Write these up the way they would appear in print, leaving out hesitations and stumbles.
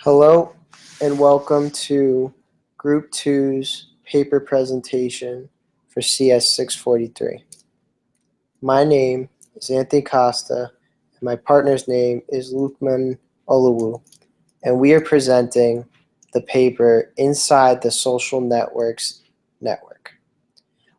Hello and welcome to Group Two's paper presentation for CS643. My name is Anthony Costa and my partner's name is Lukman Oluwu, and we are presenting the paper Inside the Social Networks Network,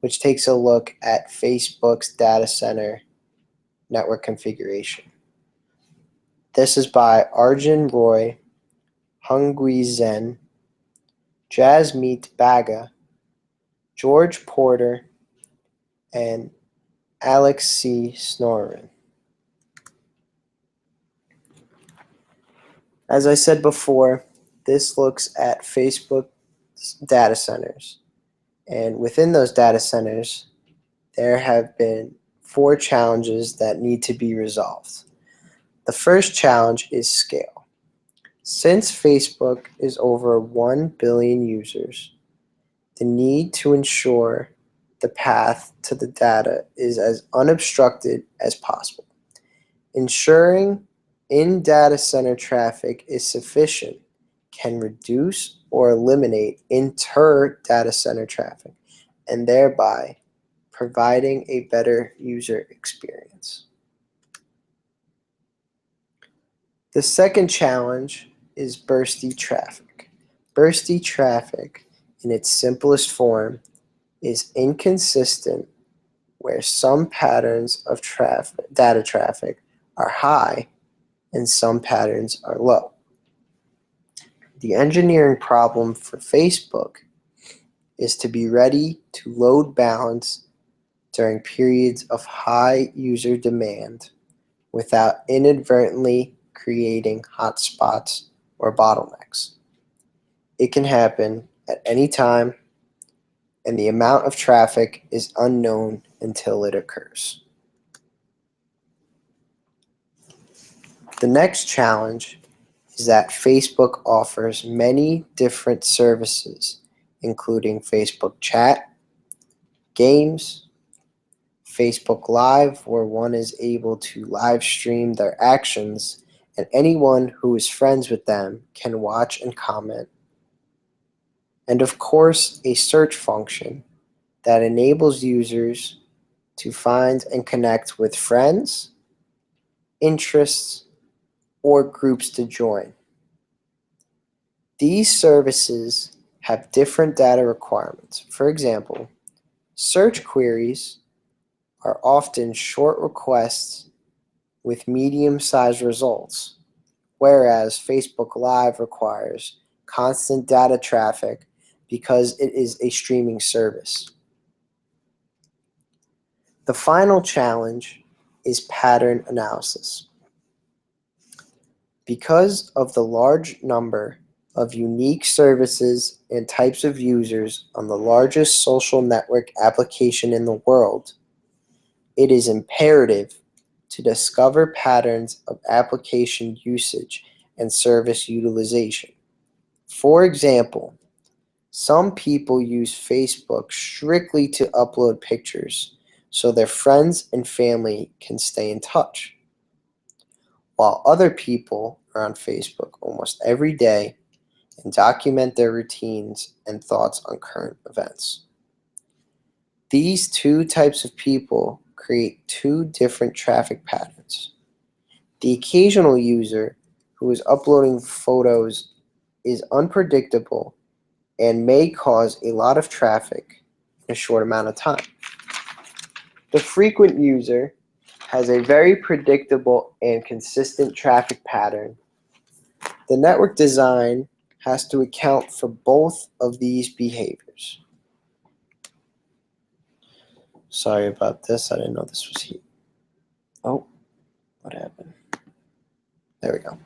which takes a look at Facebook's data center network configuration. This is by Arjun Roy, Hungui Zen, Jasmeet Baga, George Porter, and Alex C. Snorin. As I said before, this looks at Facebook's data centers. And within those data centers, there have been 4 challenges that need to be resolved. The first challenge is scale. Since Facebook is over 1 billion users, the need to ensure the path to the data is as unobstructed as possible. Ensuring in-data center traffic is sufficient can reduce or eliminate inter-data center traffic and thereby providing a better user experience. The second challenge is bursty traffic. Bursty traffic, in its simplest form, is inconsistent where some patterns of data traffic are high and some patterns are low. The engineering problem for Facebook is to be ready to load balance during periods of high user demand without inadvertently creating hotspots or bottlenecks. It can happen at any time, and the amount of traffic is unknown until it occurs. The next challenge is that Facebook offers many different services, including Facebook Chat, games, Facebook Live, where one is able to live stream their actions, and anyone who is friends with them can watch and comment. And of course, a search function that enables users to find and connect with friends, interests, or groups to join. These services have different data requirements. For example, search queries are often short requests with medium-sized results, whereas Facebook Live requires constant data traffic because it is a streaming service. The final challenge is pattern analysis. Because of the large number of unique services and types of users on the largest social network application in the world, it is imperative to discover patterns of application usage and service utilization. For example, some people use Facebook strictly to upload pictures so their friends and family can stay in touch, while other people are on Facebook almost every day and document their routines and thoughts on current events. These 2 types of people create 2 different traffic patterns. The occasional user who is uploading photos is unpredictable and may cause a lot of traffic in a short amount of time. The frequent user has a very predictable and consistent traffic pattern. The network design has to account for both of these behaviors. Sorry about this, I didn't know this was here. Oh, what happened? There we go.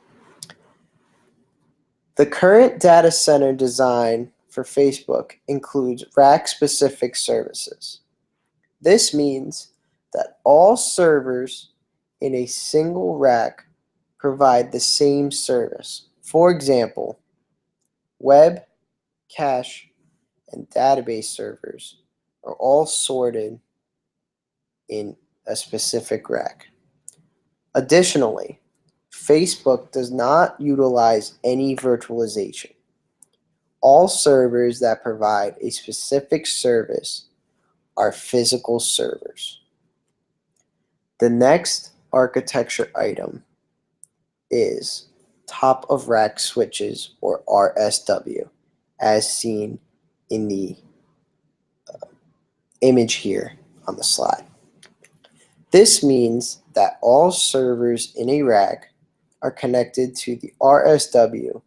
The current data center design for Facebook includes rack-specific services. This means that all servers in a single rack provide the same service. For example, web, cache, and database servers are all sorted in a specific rack. Additionally, Facebook does not utilize any virtualization. All servers that provide a specific service are physical servers. The next architecture item is top of rack switches, or RSW, as seen in the image here on the slide. This means that all servers in a rack are connected to the RSW,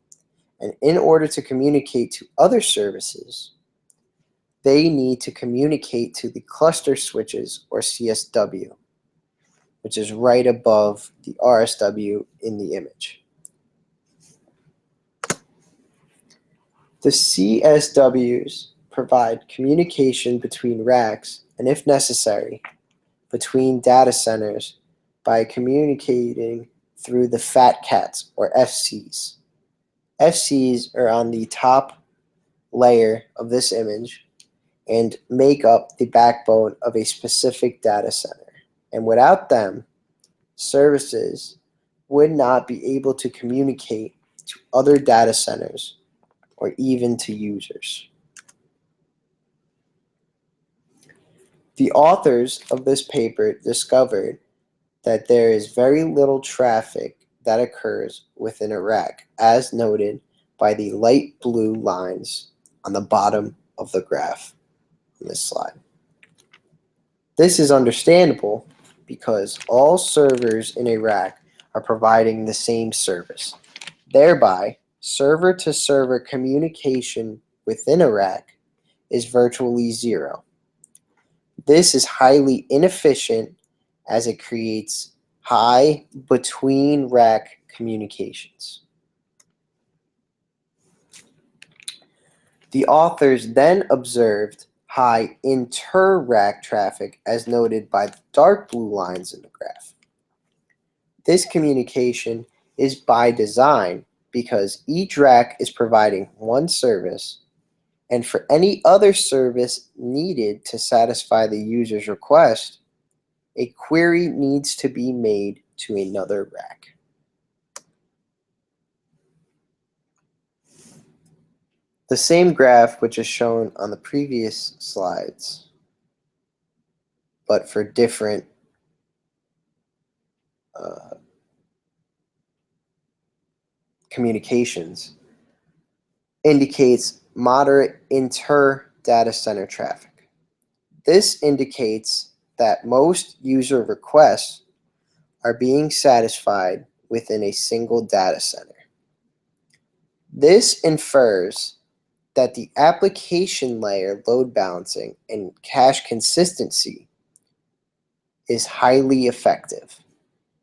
and in order to communicate to other services, they need to communicate to the cluster switches, or CSW, which is right above the RSW in the image. The CSWs provide communication between racks and, if necessary, between data centers by communicating through the fat cats, or FCs. FCs are on the top layer of this image and make up the backbone of a specific data center. And without them, services would not be able to communicate to other data centers or even to users. The authors of this paper discovered that there is very little traffic that occurs within a rack, as noted by the light blue lines on the bottom of the graph on this slide. This is understandable because all servers in a rack are providing the same service. Thereby, server-to-server communication within a rack is virtually zero. This is highly inefficient as it creates high between-rack communications. The authors then observed high inter-rack traffic, as noted by the dark blue lines in the graph. This communication is by design because each rack is providing one service, and for any other service needed to satisfy the user's request, a query needs to be made to another rack. The same graph which is shown on the previous slides, but for different communications, indicates moderate inter-data center traffic. This indicates that most user requests are being satisfied within a single data center. This infers that the application layer load balancing and cache consistency is highly effective.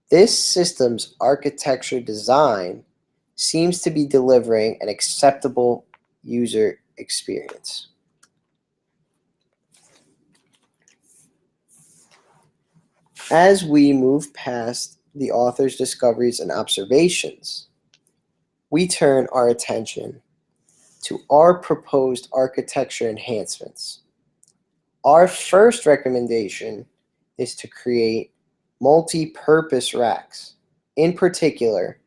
This system's architecture design seems to be delivering an acceptable user experience. As we move past the author's discoveries and observations, we turn our attention to our proposed architecture enhancements. Our first recommendation is to create multi-purpose racks. In particular,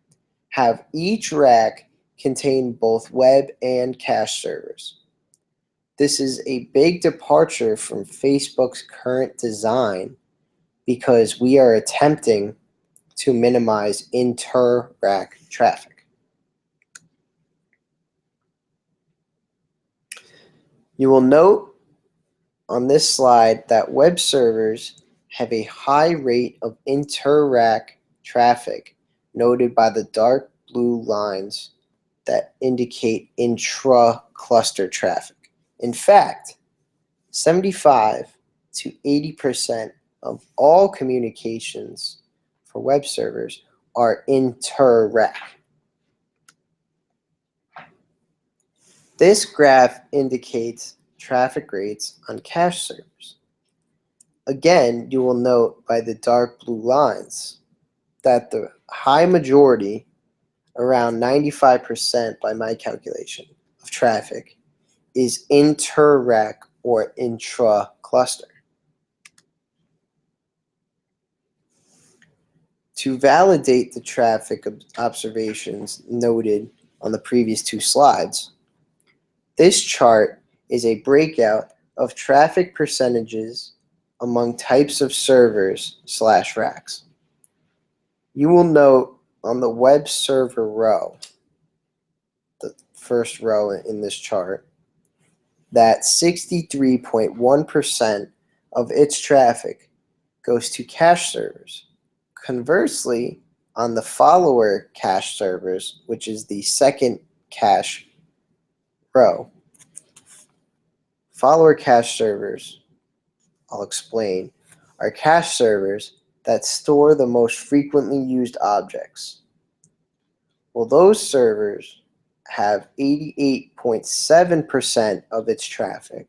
have each rack contain both web and cache servers. This is a big departure from Facebook's current design because we are attempting to minimize inter-rack traffic. You will note on this slide that web servers have a high rate of inter-rack traffic, noted by the dark blue lines that indicate intra-cluster traffic. In fact, 75 to 80% of all communications for web servers are inter-rack. This graph indicates traffic rates on cache servers. Again, you will note by the dark blue lines that the high majority, around 95% by my calculation, of traffic is inter-rack or intra-cluster. To validate the traffic observations noted on the previous two slides, this chart is a breakout of traffic percentages among types of servers/racks. You will note on the web server row, the first row in this chart, that 63.1% of its traffic goes to cache servers. Conversely, on the follower cache servers, which is the second cache row, follower cache servers, I'll explain, are cache servers that store the most frequently used objects. Well, those servers have 88.7% of its traffic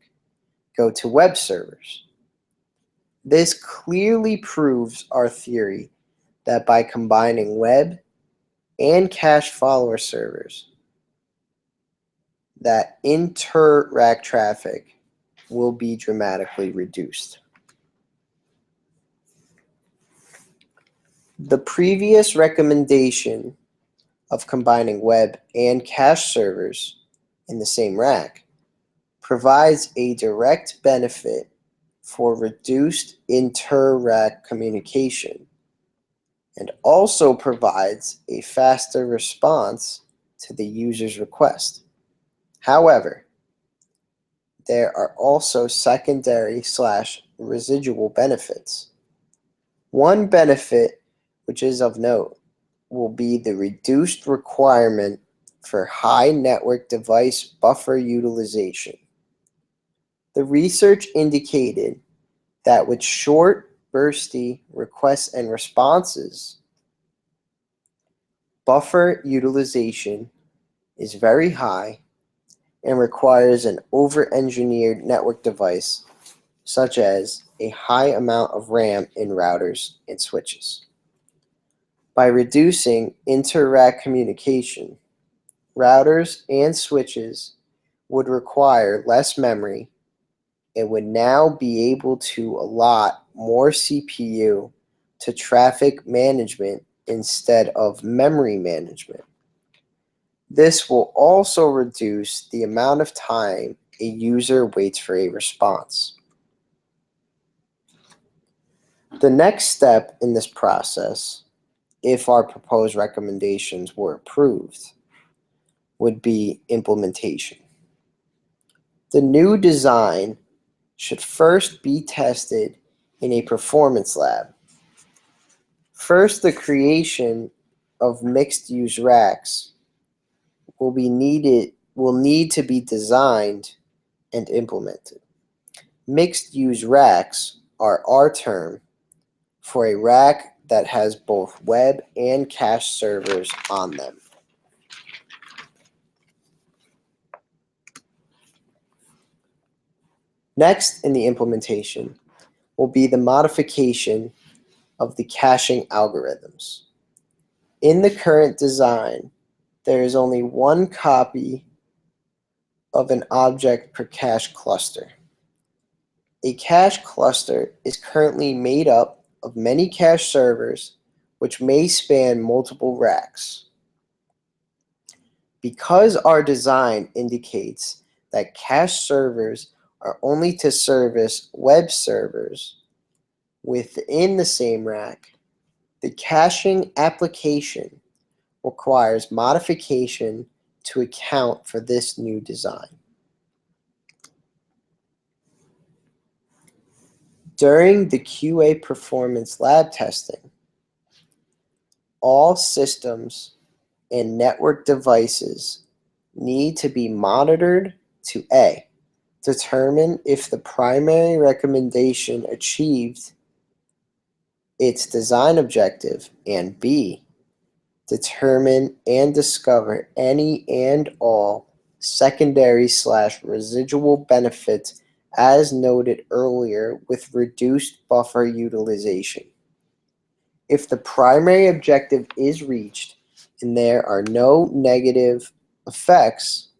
go to web servers. This clearly proves our theory that by combining web and cache follower servers, that inter-rack traffic will be dramatically reduced. The previous recommendation of combining web and cache servers in the same rack provides a direct benefit for reduced inter-rack communication and also provides a faster response to the user's request. However, there are also secondary/residual benefits. One benefit, which is of note, will be the reduced requirement for high network device buffer utilization. The research indicated that with short, bursty requests and responses, buffer utilization is very high and requires an over-engineered network device, such as a high amount of RAM in routers and switches. By reducing inter-rack communication, routers and switches would require less memory and would now be able to allot more CPU to traffic management instead of memory management. This will also reduce the amount of time a user waits for a response. The next step in this process, if our proposed recommendations were approved, would be implementation. The new design should first be tested in a performance lab. First, the creation of mixed-use racks will need to be designed and implemented. Mixed-use racks are our term for a rack that has both web and cache servers on them. Next in the implementation will be the modification of the caching algorithms. In the current design, there is only one copy of an object per cache cluster. A cache cluster is currently made up of many cache servers which may span multiple racks. Because our design indicates that cache servers are only to service web servers within the same rack, the caching application requires modification to account for this new design. During the QA performance lab testing, all systems and network devices need to be monitored to A, determine if the primary recommendation achieved its design objective, and B, determine and discover any and all secondary/residual benefits as noted earlier with reduced buffer utilization. If the primary objective is reached and there are no negative effects,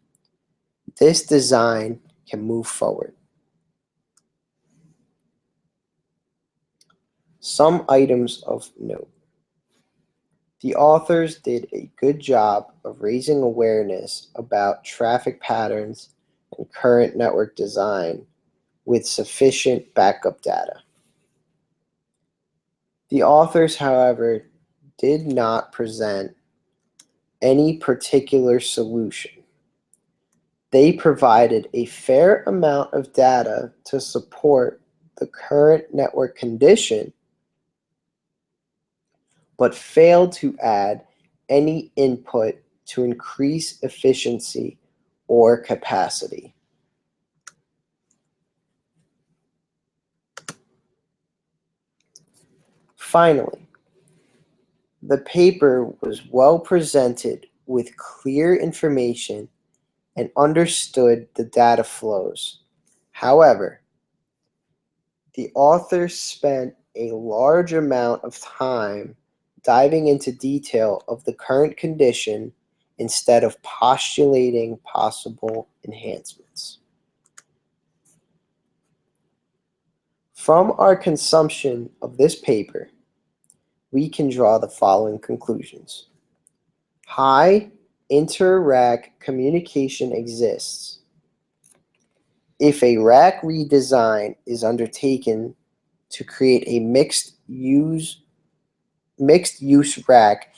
this design can move forward. Some items of note. The authors did a good job of raising awareness about traffic patterns and current network design with sufficient backup data. The authors, however, did not present any particular solution. They provided a fair amount of data to support the current network condition, but failed to add any input to increase efficiency or capacity. Finally, the paper was well presented with clear information and understood the data flows. However, the authors spent a large amount of time diving into detail of the current condition instead of postulating possible enhancements. From our consumption of this paper, we can draw the following conclusions. High inter-rack communication exists. If a rack redesign is undertaken to create a mixed-use rack,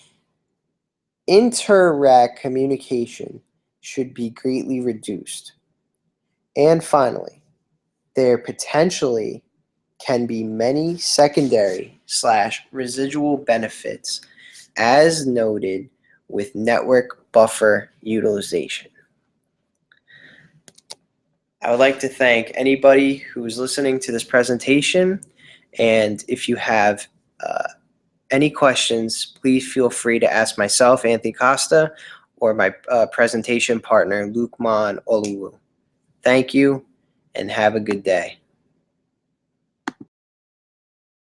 inter-rack communication should be greatly reduced. And finally, there potentially can be many secondary/residual benefits as noted with network buffer utilization. I would like to thank anybody who is listening to this presentation, and if you have any questions, please feel free to ask myself, Anthony Costa, or my presentation partner, Lukman Oluwu. Thank you, and have a good day.